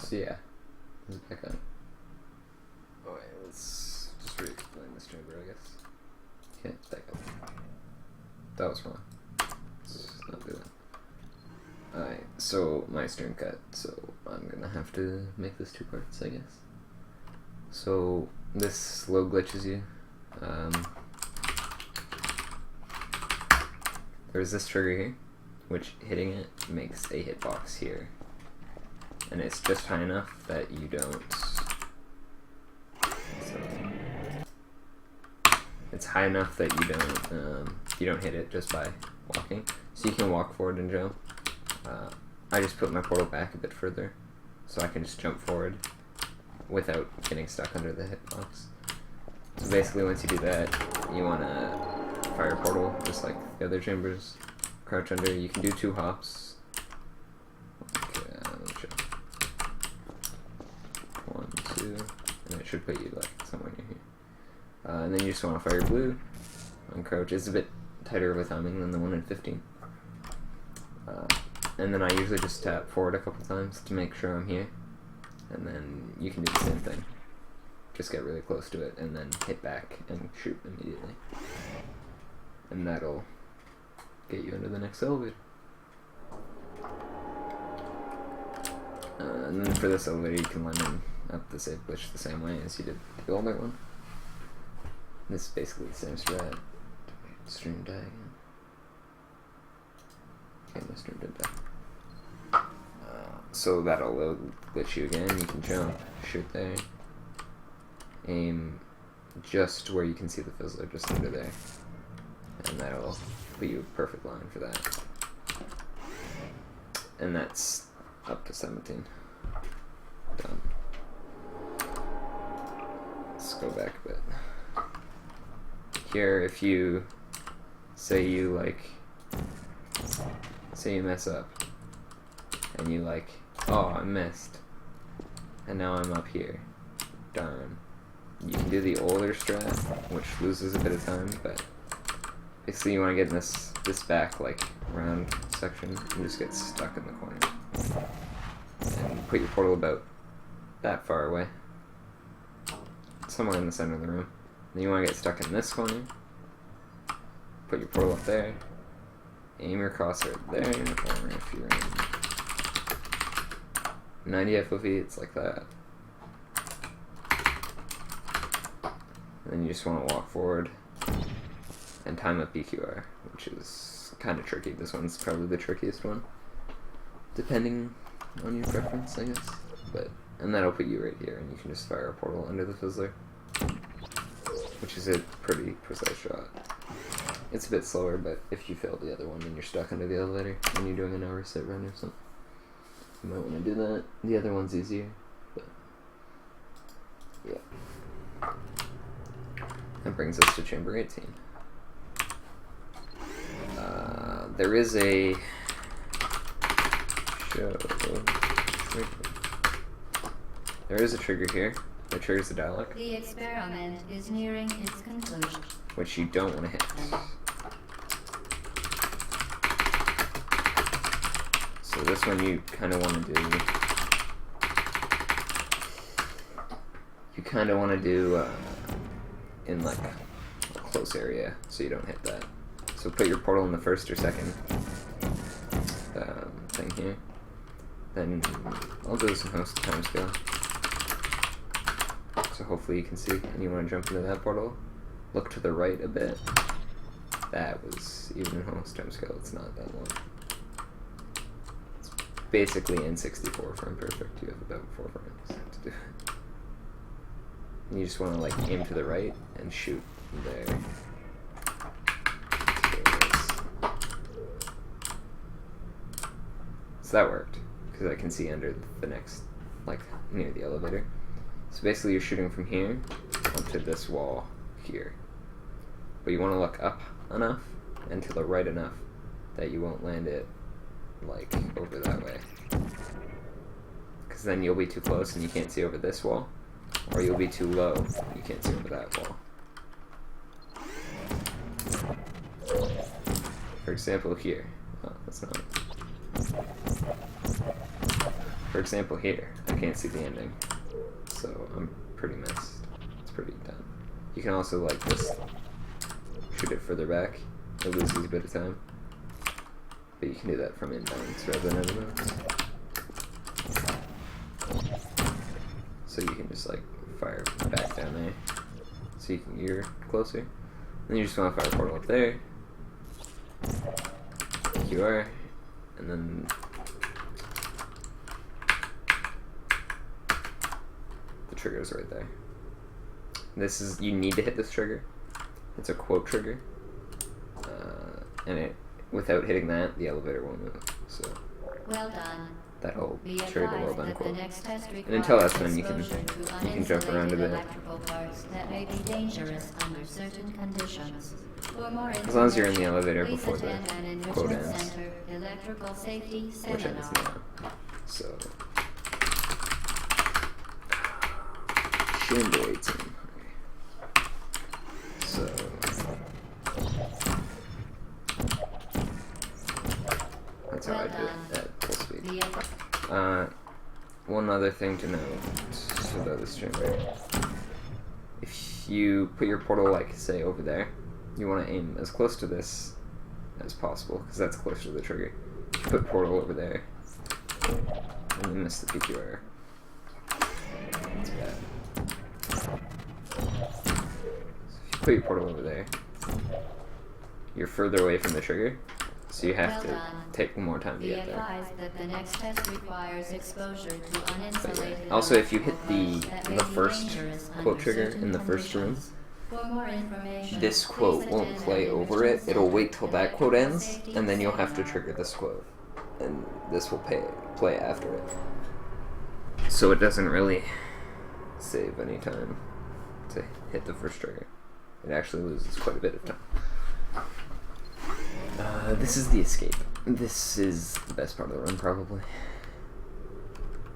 So yeah, let's back up. Oh wait, let's just re-explain this chamber, I guess. Okay, back up. That was wrong. Let's not do that. Alright, so my stern cut, so I'm gonna have to make this 2 parts, I guess. So this slow glitches you. There's this trigger here, which hitting it makes a hitbox here. And it's just high enough that you don't... it's high enough that you don't hit it just by walking. So you can walk forward and jump. I just put my portal back a bit further, so I can just jump forward without getting stuck under the hitbox. So basically once you do that, you want to fire portal, just like the other chambers. Crouch under, you can do 2 hops. Okay, let me show. 1, 2, and it should put you like somewhere near here. And then you just want to fire blue on crouch. It's a bit tighter with timing than the one in 15. And then I usually just tap forward a couple times to make sure I'm here. And then you can do the same thing. Just get really close to it and then hit back and shoot immediately. And that'll get you into the next elevator. And then for this elevator you can line up the safe glitch the same way as you did the older one. This is basically the same strat. Stream die again. Okay, my stream did die. So that'll glitch you again. You can jump, shoot there, aim just where you can see the fizzler, just under there, and that'll put you a perfect line for that. And that's up to 17. Done. Let's go back a bit. Here, if you say you mess up, and you oh, I missed, and now I'm up here. Darn. You can do the older strat, which loses a bit of time, but basically you want to get in this back round section and just get stuck in the corner. And put your portal about that far away, somewhere in the center of the room. Then you want to get stuck in this corner. Put your portal up there. Aim your crosshair there in the corner if you're in 90 FOV, it's like that. And then you just want to walk forward and time up BQR, which is kind of tricky. This one's probably the trickiest one, depending on your preference, I guess. And that'll put you right here, and you can just fire a portal under the fizzler, which is a pretty precise shot. It's a bit slower, but if you fail the other one, then you're stuck under the elevator when you're doing an hour sit run or something. You might want to do that. The other one's easier, but yeah. That brings us to chamber 18. There is a There is a trigger here that triggers the dialogue. The experiment is nearing its conclusion. Which you don't want to hit. So this one you kind of want to do. In a close area, so you don't hit that. So put your portal in the first or second thing here. Then I'll do some host timescale. So hopefully you can see, and you want to jump into that portal. Look to the right a bit. That was even in host timescale. It's not that long. It's basically in 64 frame perfect. You have about 4 frames to do it. And you just want to aim to the right and shoot there. So that worked, because I can see under the next, near the elevator. So basically you're shooting from here up to this wall here. But you want to look up enough and to the right enough that you won't land it, over that way. Because then you'll be too close and you can't see over this wall. Or you'll be too low, you can't see over that wall. For example here, oh, that's not. For example here, I can't see the ending. So I'm pretty messed. It's pretty done. You can also like just shoot it further back. It loses a bit of time. But you can do that from inbounds rather than outbounds. So you can just like fire back down there. So you're closer. Then you just want to fire a portal up there. QR. And then the trigger's right there. This is, you need to hit this trigger. It's a quote trigger. And it, without hitting that, the elevator won't move. So well done. That'll Be trigger the well advised done that quote. the next test And until that's done, you can requires jump around a bit. electrical parts that may be dangerous under certain conditions. For more As long as you're in the elevator please before the attend an quote enrichment ends. center electrical safety Which ends seminar. now. So Chamber 18. Okay. So that's how I do it at full speed. One other thing to note about this chamber. If you put your portal, like, say, over there, you want to aim as close to this as possible, because that's closer to the trigger. If you put portal over there, and you miss the PQR. That's bad. So if you put your portal over there, you're further away from the trigger, so you have to take more time to Be get there. advised that the next test requires exposure to uninsulated Also, if you hit the parts that may be first dangerous quote under trigger certain in the first room, conditions. For more information, this please quote won't attend play an over it. enrichment It'll wait center till that quote electrical ends, safety and then you'll have to seminar. trigger this quote, and this will play after it. So it doesn't really save any time to hit the first trigger. It actually loses quite a bit of time. This is the escape. This is the best part of the run, probably.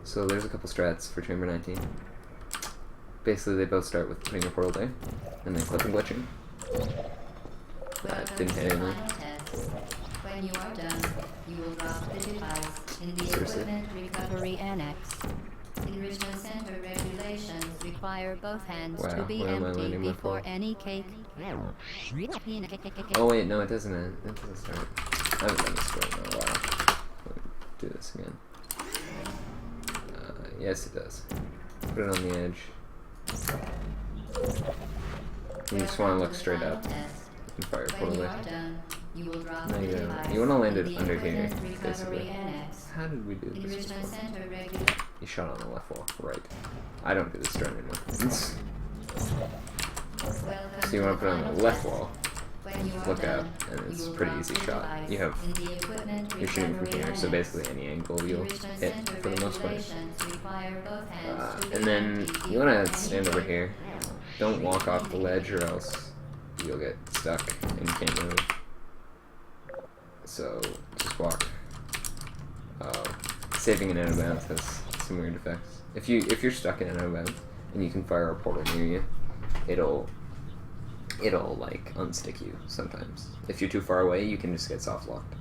So there's a couple strats for Chamber 19. Basically, they both start with putting a portal there, and then clip and glitching. Welcome Didn't to hit the anything. final test. When you are done, you will drop the device in the Seriously? equipment recovery annex. Enrichment center regulations require both hands to Wow, be where am I empty landing my before phone? any cake. Oh wait, no, it doesn't end. It doesn't start. I haven't done this for a while. Let me do this again. Yes, it does. Put it on the edge. You just want to look straight up and fire a portal there. You will drop No, the you don't. device You want to land in it the under here, equipment recovery basically. annex. How did we do this Enrichment before? center You shot on the left wall, right. I don't do this turn anymore. So you want to put it on the left wall, look out, and it's a pretty easy shot. You have, you're shooting from here, so basically any angle you'll hit for the most part. And then you want to stand over here. Don't walk off the ledge or else you'll get stuck and you can't move. So just walk. Saving an out of bounds has some weird effects. If you're stuck in an out of bounds and you can fire a portal near you, it'll like unstick you sometimes. If you're too far away, you can just get soft locked,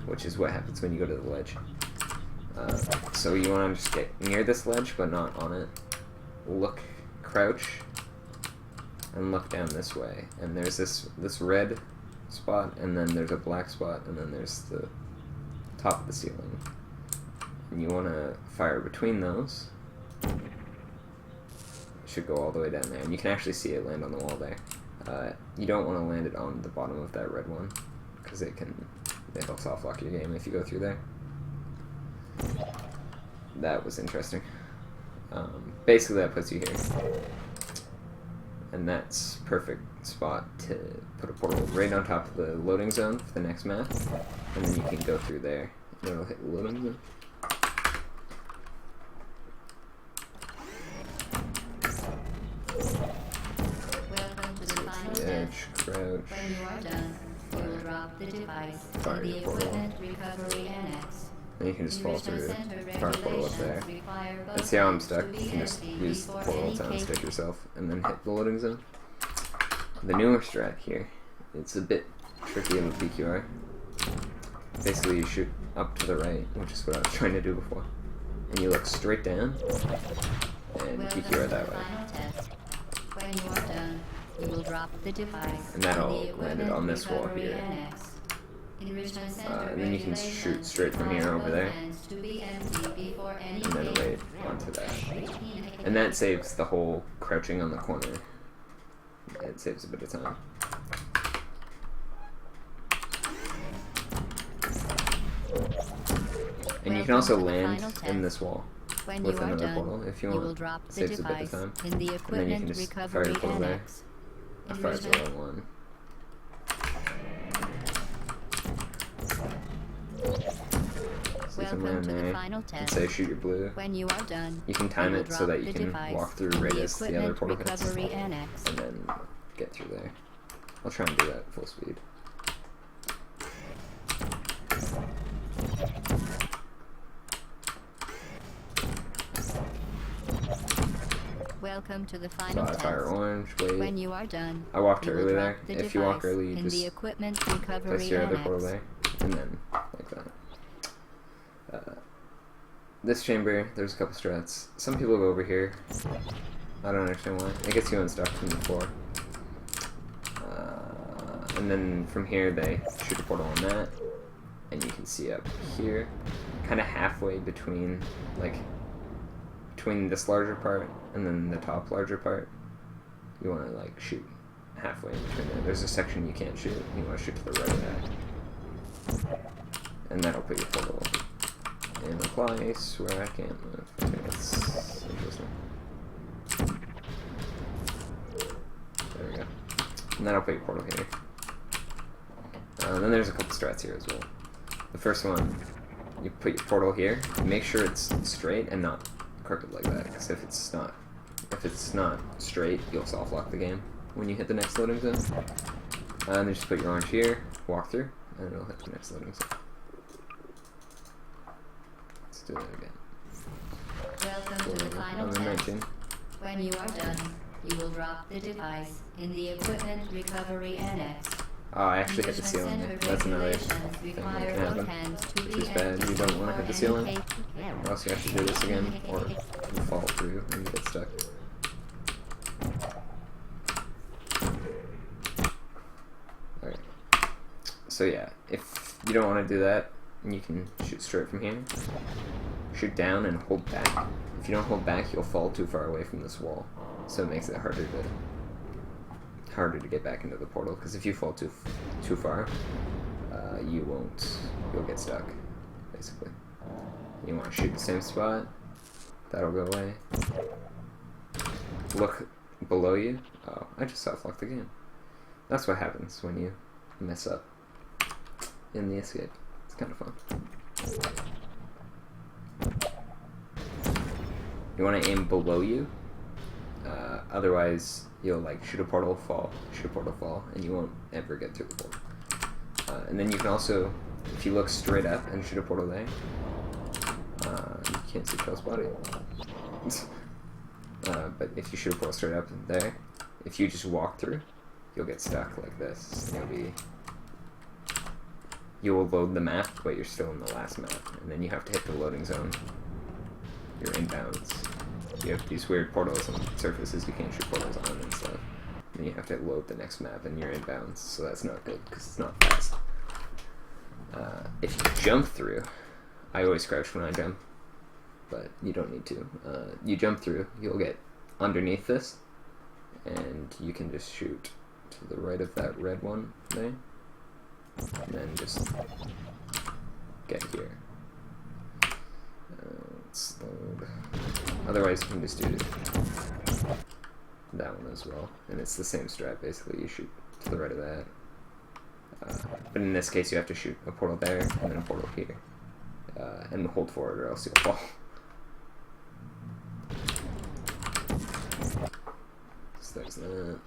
which is what happens when you go to the ledge. So you want to just get near this ledge, but not on it. Crouch, and look down this way. And there's this red spot, and then there's a black spot, and then there's the top of the ceiling. And you want to fire between those. It should go all the way down there, and you can actually see it land on the wall there. You don't want to land it on the bottom of that red one, because it'll soft lock your game if you go through there. That was interesting. Basically that puts you here. And that's perfect spot to put a portal right on top of the loading zone for the next map. And then you can go through there, and it'll hit the loading zone. Edge, crouch. When you are done, you will drop the device Fire in the your portal. equipment recovery annex. And you can just fall through. Enrichment center Fire portal up there. regulations require both And see how I'm hands stuck? to You be can just empty use the before portal any to cake. unstick yourself and then hit the loading zone. The newer strat here, it's a bit tricky of a PQR. Basically you shoot up to the right, which is what I was trying to do before. and you look straight down and Welcome PQR to the that way. final test. When you are done, you will drop the device And that'll in the land it equipment on this wall recovery here. annex. Enrichment center And then you can shoot regulations straight from here require over both there, hands to be empty before any and then payment. wait onto that. And that saves the whole crouching on the corner. It saves a bit of time. And you can also land in this wall When with you are another done, portal if you you want. will drop the Saves a bit of device time. in the And then you can equipment just fire recovery the portal there. annex. I fired the wrong one. So you can Welcome land to the there final and test. say shoot your blue. When you are done, You can time will it so drop that you the can device walk through in right the as the other equipment portal hits, recovery annex. and then get through there. I'll try and do that full speed. Welcome to the So final I fire test. orange, wait. When you are done, I walked you will early drop there. the If you walk device early, you in the just equipment place recovery your other portal annex. there, and then like that. This chamber, there's a couple strats. Some people go over here. I don't understand why. It gets you unstuck from before. And then from here they shoot a portal on that, and you can see up here, kind of halfway between, like, between this larger part and then the top larger part. You want to like shoot halfway in between there. There's a section you can't shoot. You want to shoot to the right of that, and that'll put your portal in a place where I can't move. I think it's interesting. There we go. And that'll put your portal here. And then there's a couple strats here as well. The first one, you put your portal here. Make sure it's straight and not crooked like that. Because if it's not straight, you'll soft lock the game when you hit the next loading zone. And then just put your orange here, walk through, and it'll hit the next loading zone. Let's do that again. Welcome to the final On the test. 19. When you are done, you will drop the device in the equipment recovery annex. Oh, I actually hit the ceiling there. That's another thing that can happen. It's bad. You don't want to hit the ceiling, or else you have to do this again, or you fall through and you get stuck. Alright. So yeah, if you don't want to do that, you can shoot straight from here. Shoot down and hold back. If you don't hold back, you'll fall too far away from this wall, so it makes it harder to get back into the portal. Because if you fall too far, you'll get stuck, basically. You want to shoot the same spot. That'll go away. Look below you. Oh, I just soft-locked the game. That's what happens when you mess up in the escape. It's kind of fun. You want to aim below you. Otherwise, you'll like shoot a portal, fall, and you won't ever get through the portal. And then you can also, if you look straight up and shoot a portal there, you can't see Phil's body. But if you shoot a portal straight up there, if you just walk through, you'll get stuck like this. You will load the map, but you're still in the last map, and then you have to hit the loading zone. You're inbounds. You have these weird portals on surfaces you can't shoot portals on and stuff. And then you have to load the next map, and you're inbounds, so that's not good because it's not fast. If you jump through, I always crouch when I jump, but you don't need to. You jump through, you'll get underneath this, and you can just shoot to the right of that red one there, and then just get here. Let's load. Otherwise, you can just do that one as well, and it's the same strat basically. You shoot to the right of that, but in this case, you have to shoot a portal there and then a portal here, and hold forward, or else you'll fall. So there's that.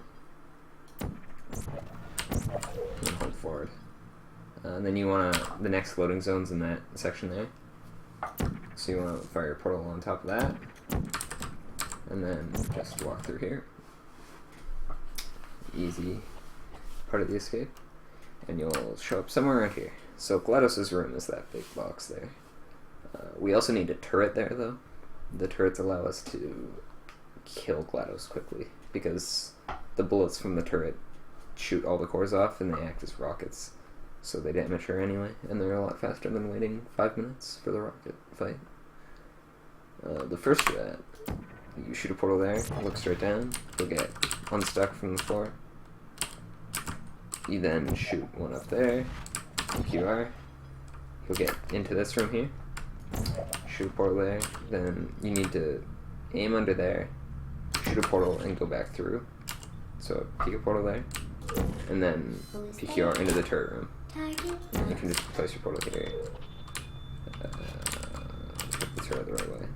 And then hold forward. And then you want the next loading zone's in that section there. So you want to fire your portal on top of that, and then just walk through here. Easy part of the escape. And you'll show up somewhere around here. So GLaDOS's room is that big box there. We also need a turret there, though. The turrets allow us to kill GLaDOS quickly, because the bullets from the turret shoot all the cores off, and they act as rockets. So they damage her anyway, and they're a lot faster than waiting 5 minutes for the rocket fight. The first strat, you shoot a portal there, look straight down, you'll get unstuck from the floor. You then shoot one up there, QR, you'll get into this room here, shoot a portal there, then you need to aim under there, shoot a portal and go back through. So peek a portal there, and then PQR into the turret room. And you can just place your portal here. Put the turret the right way.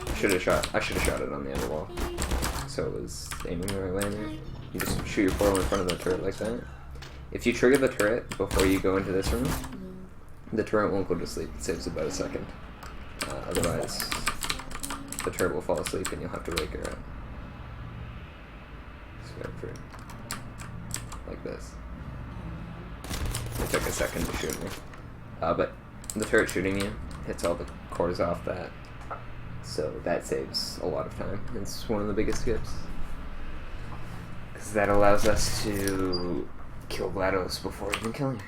I should have shot it on the other wall, so it was aiming the right way in there. You just shoot your portal in front of the turret like that. If you trigger the turret before you go into this room, the turret won't go to sleep. It saves about a second. Otherwise, the turret will fall asleep and you'll have to wake her up. Just wait for like this. It took a second to shoot me. But the turret shooting you hits all the cores off that, so that saves a lot of time. It's one of the biggest skips, because that allows us to kill GLaDOS before even killing her.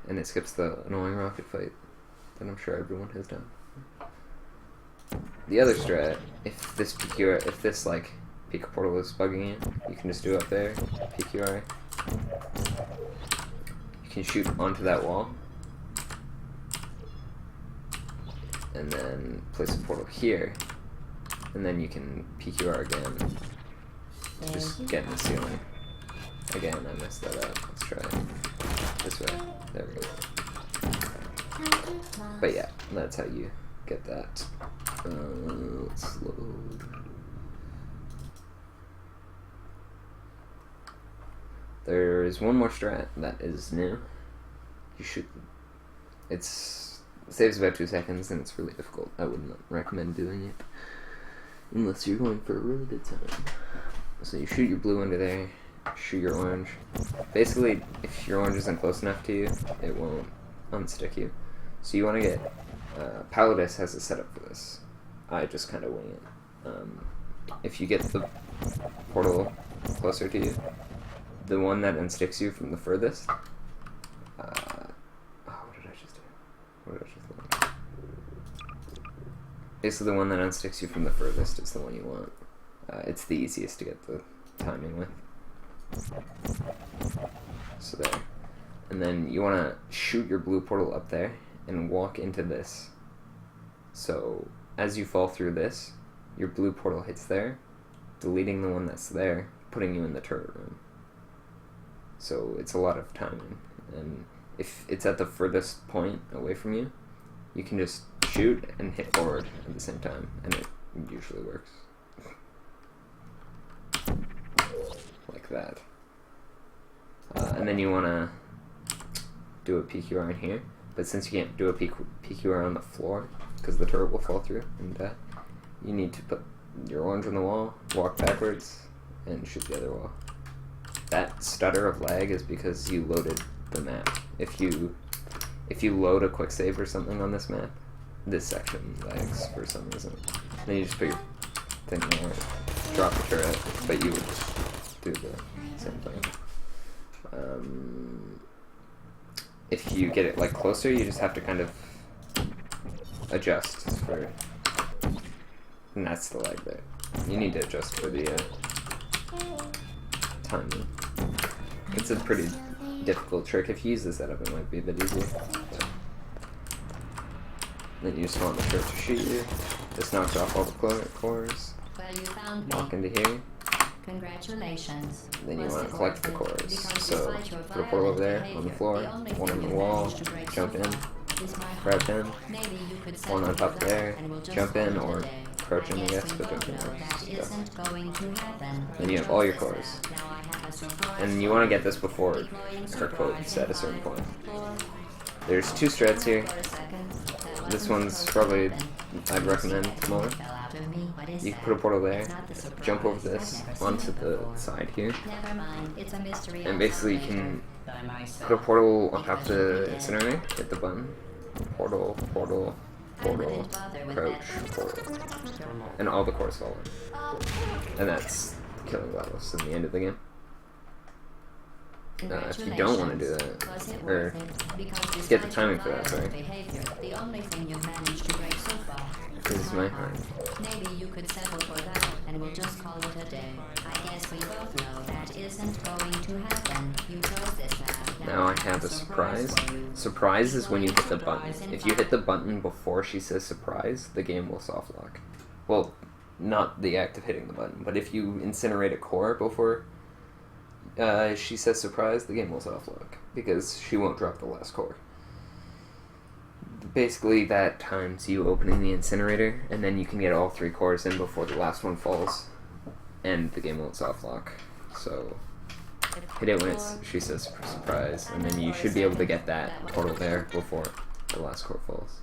And it skips the annoying rocket fight that I'm sure everyone has done. The other strat, if this like peek portal is bugging you, you can just do it up there, PQR. You can shoot onto that wall, and then place a portal here, and then you can PQR again. Just get in the ceiling. Again, I messed that up. Let's try this way. There we go. But yeah, that's how you get that. Let's load. There is one more strat that is new. You should. It saves about 2 seconds and it's really difficult. I wouldn't recommend doing it unless you're going for a really good time. So you shoot your blue under there, shoot your orange. Basically, if your orange isn't close enough to you, it won't unstick you. So you want to get. Palladis has a setup for this. I just kind of wing it. If you get the portal closer to you, the one that unsticks you from the furthest. What did I just do? Basically, the one that unsticks you from the furthest is the one you want. It's the easiest to get the timing with. So there. And then you want to shoot your blue portal up there and walk into this. So as you fall through this, your blue portal hits there, deleting the one that's there, putting you in the turret room. So it's a lot of timing. And if it's at the furthest point away from you, you can just shoot and hit forward at the same time, and it usually works. Like that. And then you want to do a PQR in here, but since you can't do a PQR on the floor, because the turret will fall through and die, you need to put your orange on the wall, walk backwards, and shoot the other wall. That stutter of lag is because you loaded the map. If you load a quick save or something on this map, this section lags for some reason. Then you just put your thing there, drop the turret, but you would just do the same thing. If you get it like closer, you just have to kind of adjust for, and that's the lag there. You need to adjust for the timing. It's a pretty difficult trick. If you use the setup, it might be a bit easier. Then you just want the turret to shoot you. This knocks off all the cores. Well, you found me. Walk into here. Congratulations. Then you want to collect the cores. So put a portal over there on the floor, one on the wall, jump in, grab him, one on top there, jump in, or crouch in, I guess, but jump in first. Then you have all your cores. And you want to get this before her quote's at a certain point. There's 2 strats here. This one's probably, I'd recommend more. You can put a portal there, jump over this onto the side here, and basically you can put a portal on top of the incinerator, hit the button, portal, portal, portal, approach, portal. And all the cores fall in. And that's killing levels in the end of the game. If you don't want to do that, or get the timing for that, sorry. The only thing you've managed to break so far is my heart. Maybe you could settle for that, and we'll just call it a day. I guess we both know that isn't going to happen. You chose this path. Now I have a surprise. Surprise is when you hit the button. If you hit the button before she says surprise, the game will soft lock. Well, not the act of hitting the button, but if you incinerate a core before she says surprise, the game will soft lock, because she won't drop the last core. Basically, that times you opening the incinerator, and then you can get all 3 cores in before the last one falls, and the game won't soft lock. So hit it when she says surprise, and then you should be able to get that portal there before the last core falls.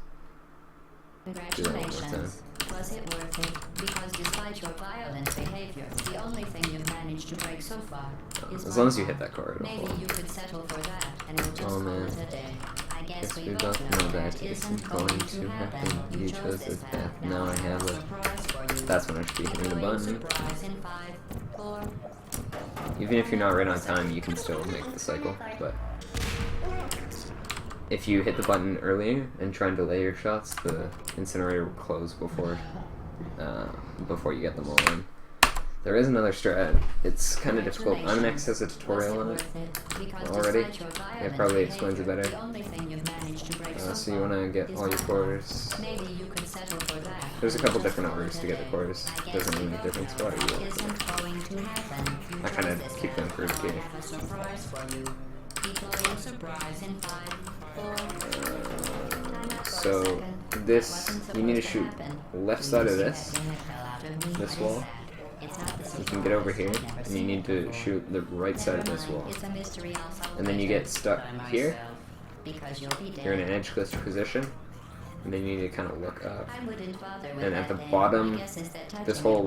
Congratulations. Was it worth it? Because despite your violent behavior, the only thing you've managed to break so far is as long as you hit that core, it'll maybe fall. you could settle for that, and we'll just Oh, call man. it a day. I guess we Yes, both know that isn't going to happen. You chose this path. Now I have a... surprise for you. That's when I should be hitting the button. Surprise in 5, 4. Even if you're not right on time, you can still make the cycle, but if you hit the button earlier and try and delay your shots, the incinerator will close before you get them all in. There is another strat. It's kind of difficult. Omnex has a tutorial on it already. It probably explains it better. So you want to get all your cores. There's a couple different routes to get the cores. Doesn't really make a difference what you want. I kind of keep them grouped here. So this, you need to shoot left side of this wall. You can get over here, and you need to shoot the right side of this wall. And then you get stuck here. You're in an edge glitch position, and then you need to kind of look up. And at the bottom, this whole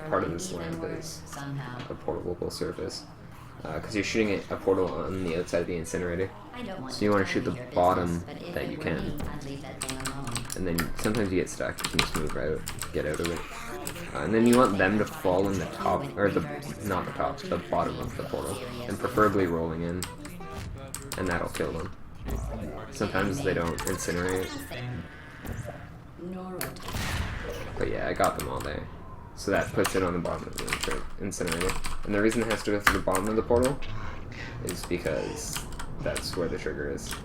part of this lamp is a portable surface, because you're shooting a portal on the outside of the incinerator. So you want to shoot the bottom that you can. And then sometimes you get stuck, you can just move out, get out of it. And then you want them to fall in the top, or not the top, the bottom of the portal. And preferably rolling in. And that'll kill them. Sometimes they don't incinerate. But yeah, I got them all there. So that puts it on the bottom of the incinerator. And the reason it has to go through the bottom of the portal is because that's where the trigger is.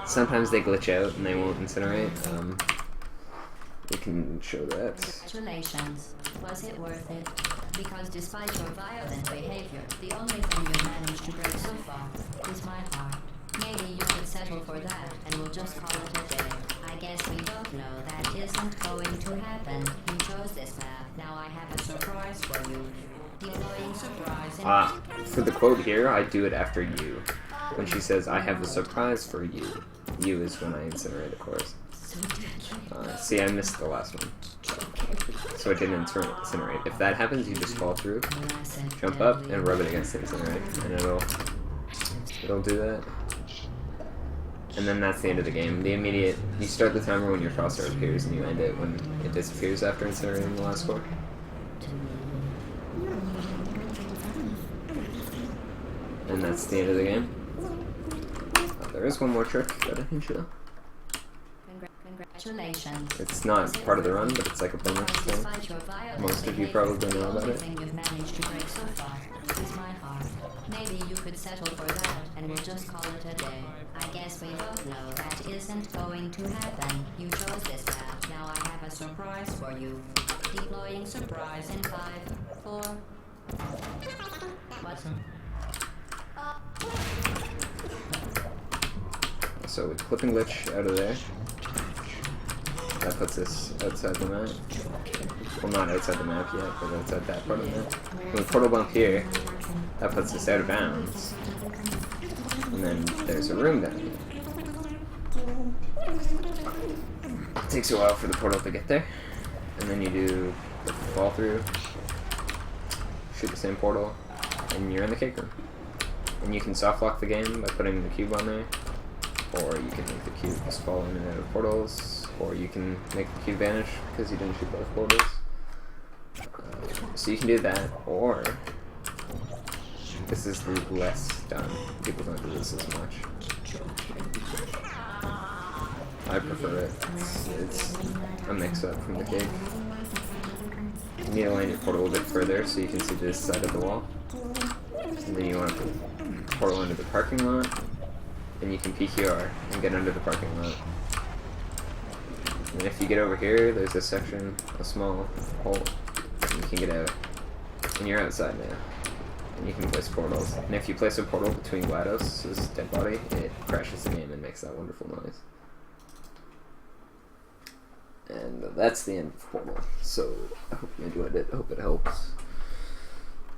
Sometimes they glitch out and they won't incinerate. We can show that. Congratulations. Was it worth it? Because despite your violent behavior, the only thing you managed to break so far is my heart. Maybe you could settle for that, and we'll just call it a day. I guess we both know that isn't going to happen. You chose this path. Now I have a surprise for you. Deploying surprise in For the quote here, I do it after you. When she says, I have a surprise for you. You is when I incinerate the cores. See, I missed the last one. So it didn't incinerate. If that happens, you just fall through, jump up, and rub it against the incinerator. And it'll do that. And then that's the end of the game. You start the timer when your crosshair appears, and you end it when it disappears after incinerating the last core. And that's the end of the game. There is one more trick that I can show. Congratulations. It's not part of the run, but it's like a bonus thing. Most of you probably know about it. You've managed to break so far is my heart. Maybe you could settle for that, and we'll just call it a day. I guess we both know that isn't going to happen. You chose this path. Now I have a surprise for you. Deploying surprise in 5, 4. What? So with clip and glitch out of there, that puts us outside the map. Well, not outside the map yet, but outside that part of the map. And with portal bump here, that puts us out of bounds. And then there's a room down here. It takes a while for the portal to get there. And then you do the fall through, shoot the same portal, and you're in the cake room. And you can soft lock the game by putting the cube on there. or you can make the cube just fall in and out of portals, or you can make the cube vanish because you didn't shoot both portals. So you can do that, or this is the less done. People don't do this as much. I prefer it. It's a mix-up from the cake. You need to line your portal a bit further so you can see this side of the wall. And then you want to put portal under the parking lot, and you can PQR and get under the parking lot. And if you get over here, there's a section, a small hole, and you can get out. And you're outside now. And you can place portals. And if you place a portal between GLaDOS' dead body, it crashes the game and makes that wonderful noise. And that's the end of Portal. So I hope you enjoyed it. I hope it helps.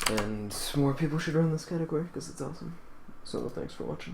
And more people should run this category because it's awesome. So thanks for watching.